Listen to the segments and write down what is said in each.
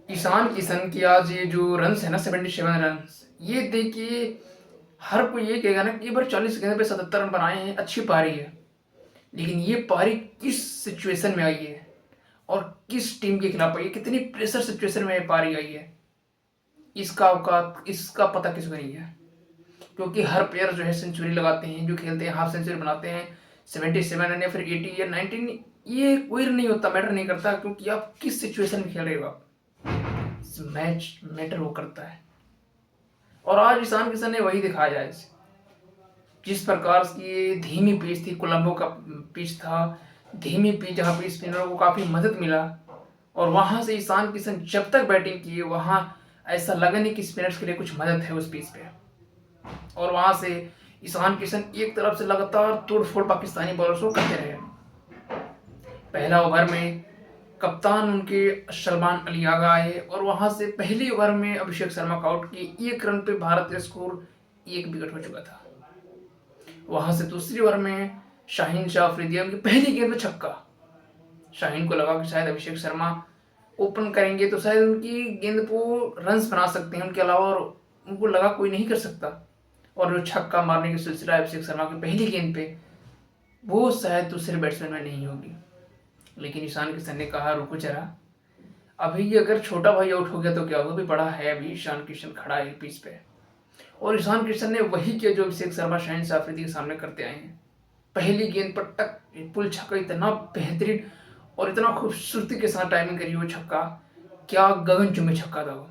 ईशान किशन की आज ये जो रन्स है ना 77 रन्स, ये देखिए हर कोई ये कहेगा ना कि एक बार 40 गेंद पे 77 रन बनाए हैं, अच्छी पारी है। लेकिन ये पारी किस सिचुएशन में आई है और किस टीम के खिलाफ आई है, कितनी प्रेशर सिचुएशन में ये पारी आई है, इसका औकात इसका पता किसी को नहीं है। क्योंकि हर प्लेयर जो है सेंचुरी लगाते हैं, जो खेलते हैं हाफ सेंचुरी बनाते हैं, 77 रन या फिर 80 या 19, ये कोई नहीं होता, मैटर नहीं करता, क्योंकि आप किस सिचुएशन में खेल रहे हो, आप मैच मैटर वो करता है। और आज ईशान किशन ने वही दिखाया है। जिस प्रकार की धीमी पिच थी, कोलंबो का पिच था, धीमी पिच जहाँ पे स्पिनरों को काफ़ी मदद मिला, और वहाँ से ईशान किशन जब तक बैटिंग किए वहाँ ऐसा लगा नहीं कि स्पिनर्स के लिए कुछ मदद है उस पिच पे। और वहाँ से ईशान किशन एक तरफ से लगातार तोड़फोड़ पाकिस्तानी बॉलर्स को करते रहे। पहला ओवर में कप्तान उनके सलमान अली आगा आए और वहां से पहली ओवर में अभिषेक शर्मा का आउट किए, 1 रन पे भारत का स्कोर 1 विकेट हो चुका था। वहां से दूसरी ओवर में शाहीन शाह अफरीदी उनकी पहली गेंद में छक्का। शाहीन को लगा कि शायद अभिषेक शर्मा ओपन करेंगे तो शायद उनकी गेंद को रन्स बना सकते हैं उनके अलावा, और उनको लगा कोई नहीं कर सकता। और जो छक्का मारने की सिलसिला अभिषेक शर्मा की पहली गेंद पे, वो शायद दूसरे बैट्समैन में नहीं होगी। लेकिन ईशान किशन ने कहा रुको जरा, अभी अगर छोटा भाई आउट हो गया तो क्या होगा, भी बड़ा है, अभी ईशान किशन खड़ा है पिच पे। और ईशान किशन ने वही किया जो अभिषेक शर्मा शाहीन शाह अफरीदी के सामने करते आए हैं। पहली गेंद पर टक पुल छक्का, इतना बेहतरीन और इतना खूबसूरती के साथ टाइमिंग करी वो छक्का, क्या गगनचुंबी छक्का था वो।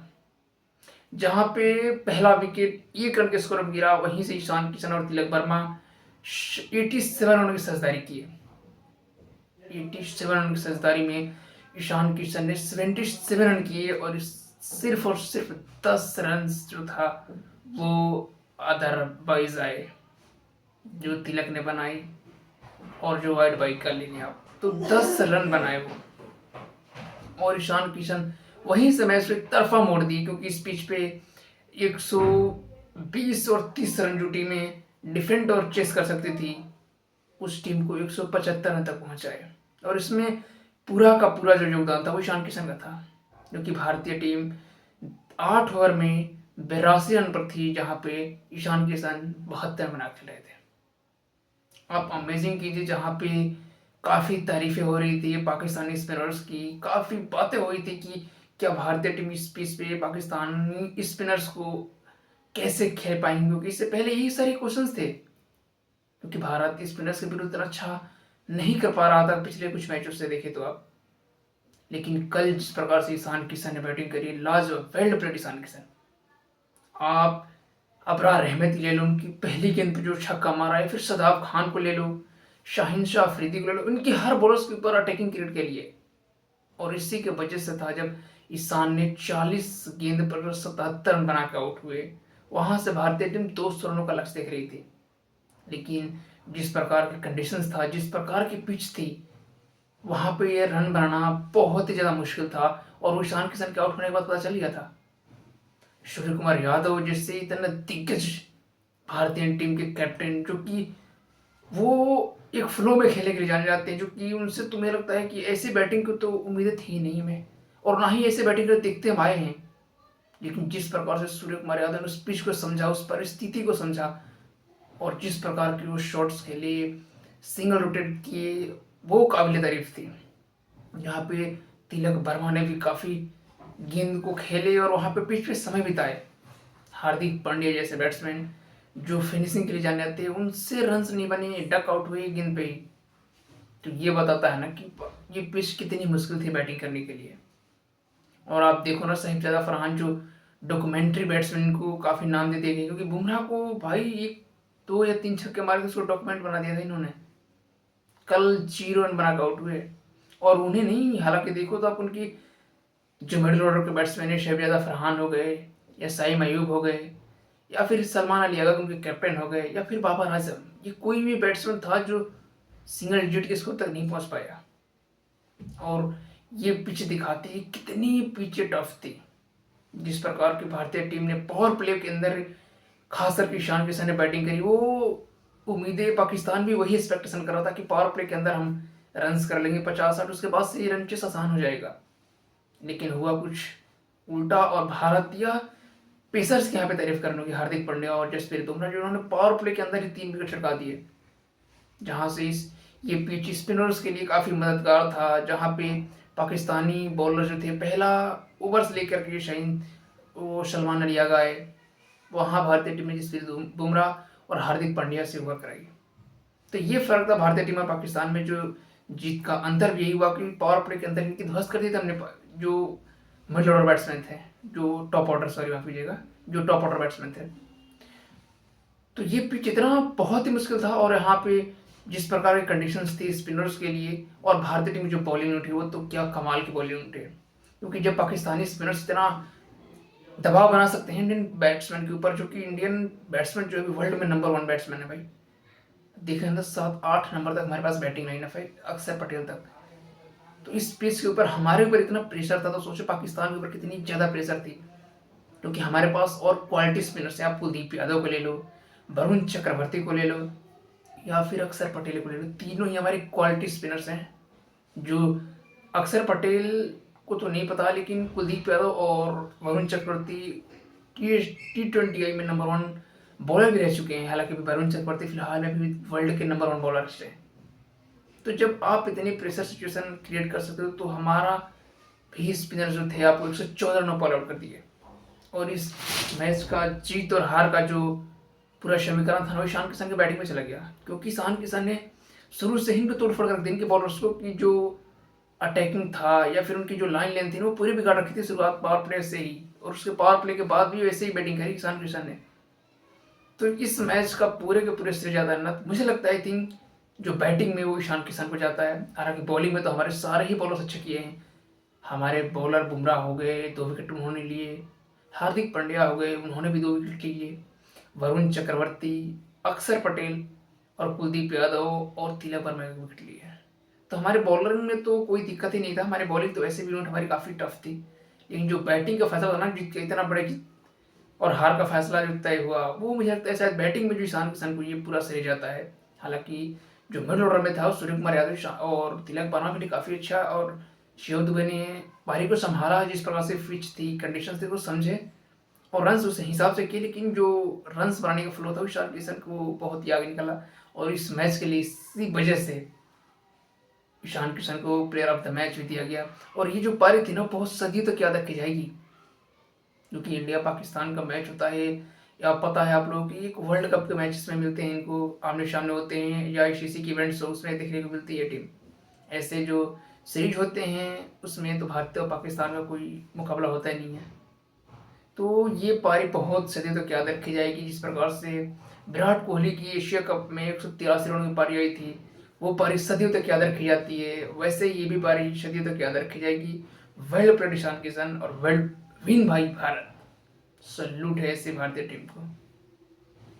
जहां पे पहला विकेट 1 रन के स्कोर में गिरा, वहीं से ईशान किशन और तिलक वर्मा 87 रनों की साझेदारी की। 87 रन की साझेदारी में ईशान किशन ने 77 रन किए, और सिर्फ 10 रन जो था वो अदरवाइज आए, जो तिलक ने बनाई और जो वाइड बाइक कर लेंगे आप, तो 10 रन बनाए वो। और ईशान किशन वहीं से मैच एक तरफा मोड़ दी, क्योंकि इस पिच पे 120 और 30 रन जो टीमें डिफेंड और चेस कर सकती थी, उस टीम को 175 रन तक पहुंचाए। और इसमें पूरा का पूरा जो योगदान था वो ईशान किशन का था, क्योंकि भारतीय टीम 8 ओवर में 82 रन पर थी, जहां पे ईशान किशन 72 बना खेल रहे थे। आप अमेजिंग कीजिए, जहां पे काफ़ी तारीफें हो रही थी पाकिस्तानी स्पिनर्स की, काफ़ी बातें हो रही थी कि क्या भारतीय टीम इस पिच पे पाकिस्तानी स्पिनर्स को कैसे खेल पाएंगे, क्योंकि इससे पहले यही सारे क्वेश्चंस थे, क्योंकि भारत स्पिनर्स के विरुद्ध इतना अच्छा नहीं कर पा रहा था पिछले कुछ मैचों से देखे तो आप। लेकिन कल जिस प्रकार से ईशान किशन ने बैटिंग करी, लाजवाब, वेल प्लेड ईशान किशन। आप अबरार रहमत ले लो, उनकी पहली गेंद पे जो छक्का मारा है, फिर सदाब खान को ले लो, शाहीन शाह अफरीदी को ले लो, उनकी हर बॉलर्स के ऊपर अटैकिंग क्रिएट के लिए। और इसी के वजह से था जब ईशान ने 40 गेंद पर 77 रन बनाकर आउट हुए, वहां से भारतीय टीम 200 रनों का लक्ष्य देख रही थी। लेकिन जिस प्रकार के कंडीशंस था, जिस प्रकार की पिच थी, वहां पे ये रन बनाना बहुत ही ज्यादा मुश्किल था। और वो ईशान किशन के आउट होने के बाद पता चल गया था। सूर्य कुमार यादव जैसे इतना दिग्गज भारतीय टीम के कैप्टन, जो कि वो एक फ्लो में खेलने के लिए जाने जाते हैं, जो कि उनसे तुम्हें लगता है कि ऐसी बैटिंग को तो उम्मीदें थी नहीं हमें, और ना ही ऐसे बैटिंग को देखते हम आए हैं। लेकिन जिस प्रकार से सूर्य कुमार यादव ने उस पिच को समझा, उस परिस्थिति को समझा, और जिस प्रकार के वो शॉट्स खेले, सिंगल रोटेट किए, वो काबिल तारीफ थी। यहाँ पे तिलक वर्मा ने भी काफ़ी गेंद को खेले और वहाँ पे पिच पे समय बिताए। हार्दिक पांड्या जैसे बैट्समैन जो फिनिशिंग के लिए जाने जाते हैं, उनसे रन्स नहीं बने, डक आउट हुए गेंद पे ही। तो ये बताता है ना कि ये पिच कितनी मुश्किल थी बैटिंग करने के लिए। और आप देखो ना, साहिबजादा फरहान जो डॉक्यूमेंट्री बैट्समैन को काफ़ी नाम देते हैं, क्योंकि बुमराह को भाई 1 2 या 3 छक्के मार के उसको डॉक्यूमेंट बना दिया था इन्होंने। कल 0 रन बना के आउट हुए, और उन्हें नहीं, हालांकि देखो तो आप उनकी जो मिडिल ऑर्डर के बैट्समैन है, शहजादा फरहान हो गए, या साइम अयूब हो गए, या फिर सलमान अली अगर उनके कैप्टन हो गए, या फिर बाबर आजम, ये कोई भी बैट्समैन था जो सिंगल डिजिट के स्कोर तक नहीं पहुंच पाया। और ये पिच दिखाती है कितनी पिच टफ थी। जिस प्रकार की भारतीय टीम ने पावर प्ले के अंदर खासकर ईशान किशन ने बैटिंग करी, वो उम्मीदें पाकिस्तान भी वही एक्सपेक्टेशन कर रहा था कि पावर प्ले के अंदर हम रन्स कर लेंगे 50-60, उसके बाद से ये रन चेस आसान हो जाएगा। लेकिन हुआ कुछ उल्टा और भारत या पेसर्स की यहाँ पे तारीफ करने होगी, हार्दिक पांड्या और जसप्रीत बुमराह, जो उन्होंने पावर प्ले के अंदर ही 3 विकेट चटका दिए, जहाँ से इस ये पिच स्पिनर्स के लिए काफ़ी मददगार था, जहाँ पे पाकिस्तानी बॉलर जो थे पहला ओवर्स लेकर के शाहीन वो सलमान अली आ गए, वहाँ भारतीय टीम ने जसप्रीत बुमराह और हार्दिक पांड्या से ओवर कराई। तो ये फर्क था भारतीय टीम और पाकिस्तान में। जो जीत का अंतर भी यही हुआ कि पावर प्ले के अंदर इनकी ध्वस्त कर दी थी हमने, जो मिडिल ऑर्डर बैट्समैन थे, जो टॉप ऑर्डर, सॉरी माफ कीजिएगा, जो टॉप ऑर्डर बैट्समैन थे। तो ये पिच इतना बहुत ही मुश्किल था, और यहाँ पे जिस प्रकार की कंडीशंस थी स्पिनर्स के लिए, और भारतीय टीम की जो बॉलिंग उठी वो तो क्या कमाल की बॉलिंग उठी है। क्योंकि जब पाकिस्तानी स्पिनर्स इतना दबाव बना सकते हैं इंडियन बैट्समैन के ऊपर, जो कि इंडियन बैट्समैन जो है वर्ल्ड में नंबर 1 बैट्समैन है भाई, देखें ना 7-8 नंबर तक हमारे पास बैटिंग लाइन है, अक्षर पटेल तक। तो इस पिच के ऊपर हमारे ऊपर इतना प्रेशर था, तो सोचो पाकिस्तान के ऊपर कितनी ज़्यादा प्रेशर थी। क्योंकि हमारे पास और क्वालिटी स्पिनर्स हैं, आप कुलदीप यादव को ले लो, वरुण चक्रवर्ती को ले लो, या फिर अक्षर पटेल को ले लो, तीनों ही हमारे क्वालिटी स्पिनर्स हैं। जो अक्षर पटेल को तो नहीं पता, लेकिन कुलदीप यादव और वरुण चक्रवर्ती T20 में नंबर 1 बॉलर भी रह चुके हैं। हालांकि वरुण चक्रवर्ती फिलहाल में भी वर्ल्ड के नंबर 1 बॉलर हैं। तो जब आप इतनी प्रेशर सिचुएशन क्रिएट कर सकते हो, तो हमारा भी स्पिनर जो थे आपको 114 रनों पर आउट कर दिए, और इस मैच का जीत और हार का जो पूरा समीकरण था वो ईशान किशन की बैटिंग में चला गया। क्योंकि ईशान किशन ने शुरू से ही तोड़फोड़ कर दी इनके बॉलर्स को, कि जो अटैकिंग था या फिर उनकी जो लाइन लेंथ थी वो पूरी बिगाड़ रखी थी शुरुआत पावर प्ले से ही, और उसके पावर प्ले के बाद भी वैसे ही बैटिंग करी ईशान किशन ने। तो इस मैच का पूरे के पूरे श्रेय जाता है ना, मुझे लगता है आई थिंक जो बैटिंग में वो ईशान किशन को जाता है। हालांकि बॉलिंग में तो हमारे सारे ही बॉलर्स अच्छे किए हैं। हमारे बॉलर बुमराह हो गए, 2 विकेट उन्होंने लिए, हार्दिक पांड्या हो गए, उन्होंने भी 2 विकेट लिए, वरुण चक्रवर्ती, अक्षर पटेल और कुलदीप यादव और तिलक वर्मा ने विकेट लिए हैं। तो हमारे बॉलरिंग में तो कोई दिक्कत ही नहीं था। हमारी बॉलिंग तो वैसे भी यूनिट हमारी काफ़ी टफ थी, लेकिन जो बैटिंग का फैसला था ना, जीत के इतना बड़े और हार का फैसला जो तय हुआ, वो मुझे लगता है शायद बैटिंग में जो ईशान किशन को ये पूरा श्रेय जाता है। हालांकि जो मिडिल ऑर्डर में था सूर्य कुमार यादव और तिलक वर्मा के लिए काफ़ी अच्छा, और शिव दुबे ने पारी को संभाला, जिस प्रकार से पिच थी, कंडीशन थे, वो समझे और रन्स उस हिसाब से किए। लेकिन जो रन्स बनाने का फ्लो था वो ईशान किशन को बहुत ही आगे निकला, और इस मैच के लिए इसी वजह से ईशान किशन को प्लेयर ऑफ द मैच भी दिया गया। और ये जो पारी थी ना बहुत सदियों तक याद रखी जाएगी, क्योंकि इंडिया पाकिस्तान का मैच होता है, या पता है आप लोगों की एक वर्ल्ड कप के मैचेस में मिलते हैं, इनको आमने सामने होते हैं, या ICC की इवेंट्स हो उसमें देखने को मिलती है टीम। ऐसे जो सीरीज होते हैं उसमें तो भारत और पाकिस्तान का कोई मुकाबला होता ही नहीं है। तो ये पारी बहुत सदियों तक याद रखी जाएगी। जिस प्रकार से विराट कोहली की एशिया कप में 183 रनों की पारी आई थी, वो पारी सदियों तक याद रखी जाती है, वैसे ये भी पारी सदियों तक याद रखी जाएगी। वर्ल्ड प्लेयर ईशान किशन और वर्ल्ड विन भाई भारत। सल्यूट है ऐसे भारतीय टीम को।